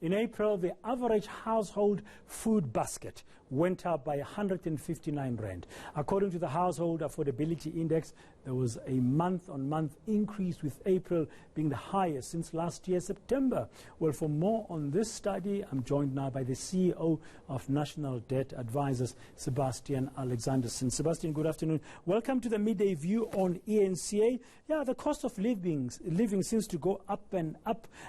In April, the average household food basket went up by 159 rand. According to the Household Affordability Index, there was a month-on-month increase, with April being the highest since last year, September. Well, for more on this study, I'm joined now by the CEO of National Debt Advisors, Sebastien Alexanderson. Sebastien, good afternoon. Welcome to the Midday View on eNCA. Yeah, the cost of living seems to go up,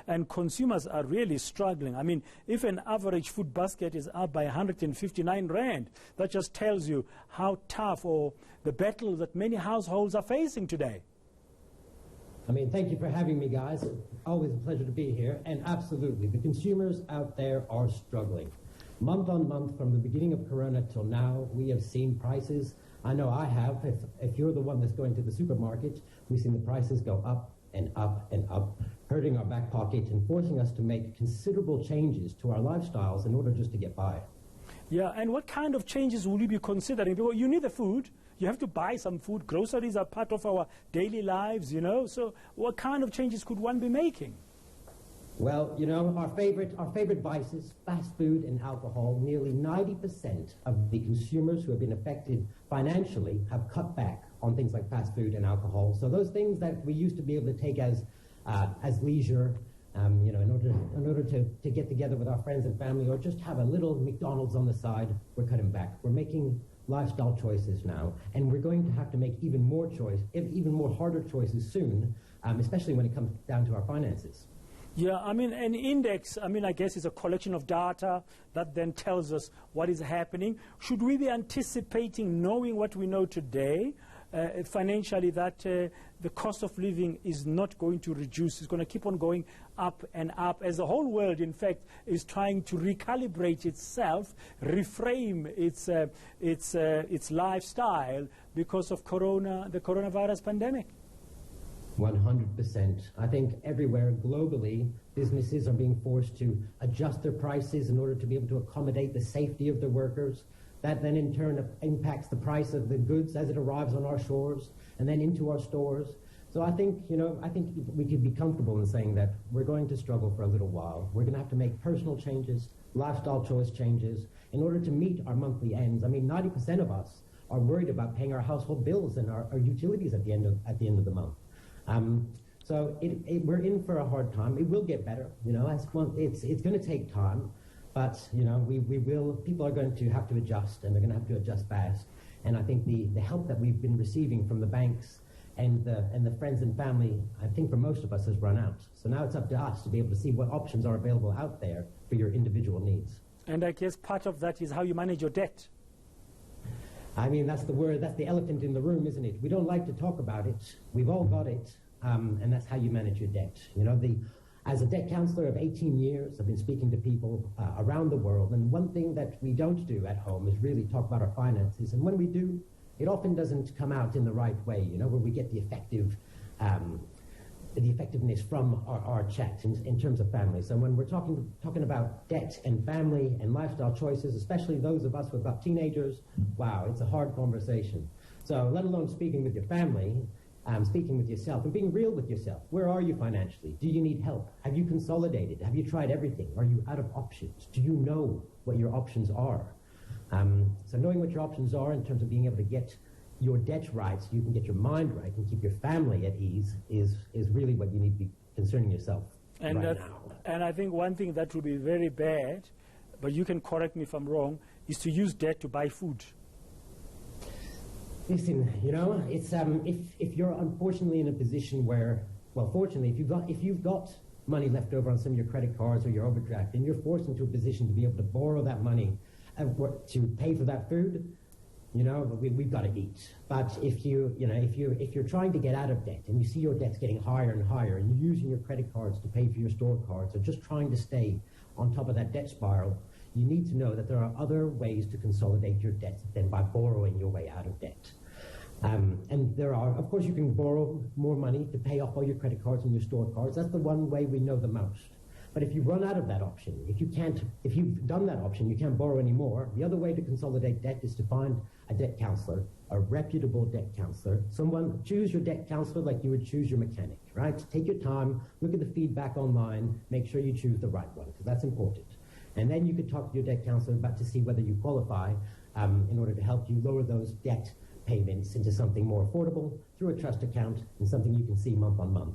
and consumers are really struggling. I mean, if an average food basket is up by 159 rand, that just tells you how tough, or the battle that many households are facing today. I mean, thank you for having me, guys. Always a pleasure to be here. And absolutely, the consumers out there are struggling. Month on month, from the beginning of Corona till now, we have seen prices. I know I have. If you're the one that's going to the supermarket, we've seen the prices go up and up and up, hurting our back pocket and forcing us to make considerable changes to our lifestyles in order just to get by. Yeah, and what kind of changes will you be considering? Because you need the food. You have to buy some food. Groceries are part of our daily lives, you know. So what kind of changes could one be making? Well, you know, our favorite vices, fast food and alcohol. Nearly 90% of the consumers who have been affected financially have cut back on things like fast food and alcohol. So those things that we used to be able to take as leisure, you know, in order to get together with our friends and family, or just have a little McDonald's on the side, we're cutting back. We're making lifestyle choices now, and we're going to have to make even more harder choices soon, especially when it comes down to our finances. Yeah, I mean, an index, I guess, is a collection of data that then tells us what is happening. Should we be anticipating, knowing what we know today, financially, that the cost of living is not going to reduce? It's going to keep on going up and up, as the whole world, in fact, is trying to recalibrate itself, reframe its lifestyle because of the coronavirus pandemic. 100%. I think everywhere globally, businesses are being forced to adjust their prices in order to be able to accommodate the safety of their workers. That then in turn impacts the price of the goods as it arrives on our shores and then into our stores. So I think we could be comfortable in saying that we're going to struggle for a little while. We're going to have to make personal changes, lifestyle choice changes, in order to meet our monthly ends. I mean, 90% of us are worried about paying our household bills and our utilities at the end of the month. So we're in for a hard time. It will get better, you know. It's going to take time, but you know, people are going to have to adjust, and they're going to have to adjust fast. And I think the help that we've been receiving from the banks and the friends and family, I think for most of us, has run out. So now it's up to us to be able to see what options are available out there for your individual needs. And I guess part of that is how you manage your debt. I mean, that's the elephant in the room, isn't it? We don't like to talk about it. We've all got it, and that's how you manage your debt. You know, as a debt counselor of 18 years, I've been speaking to people around the world, and one thing that we don't do at home is really talk about our finances. And when we do, it often doesn't come out in the right way, you know, where we get the effectiveness from our chat in terms of family. So when we're talking about debt and family and lifestyle choices, especially those of us who've got teenagers, wow, it's a hard conversation. So let alone speaking with your family, speaking with yourself and being real with yourself. Where are you financially? Do you need help? Have you consolidated? Have you tried everything? Are you out of options? Do you know what your options are? So knowing what your options are in terms of being able to get your debt right so you can get your mind right and keep your family at ease is really what you need to be concerning yourself right now. And I think one thing that would be very bad, but you can correct me if I'm wrong, is to use debt to buy food. Listen, you know, it's if you're unfortunately in a position where, well, fortunately, if you've got money left over on some of your credit cards or your overdraft, and you're forced into a position to be able to borrow that money to pay for that food, you know, we've got to eat. But if you're trying to get out of debt and you see your debts getting higher and higher, and you're using your credit cards to pay for your store cards, or just trying to stay on top of that debt spiral, you need to know that there are other ways to consolidate your debt than by borrowing your way out of debt. And there are, of course, you can borrow more money to pay off all your credit cards and your store cards. That's the one way we know the most. But if you run out of that option, if you've done that option, you can't borrow anymore, the other way to consolidate debt is to find a debt counselor, a reputable debt counselor. Choose your debt counselor like you would choose your mechanic, right? Take your time, look at the feedback online, make sure you choose the right one, because that's important. And then you could talk to your debt counselor about to see whether you qualify in order to help you lower those debt payments into something more affordable through a trust account and something you can see month on month.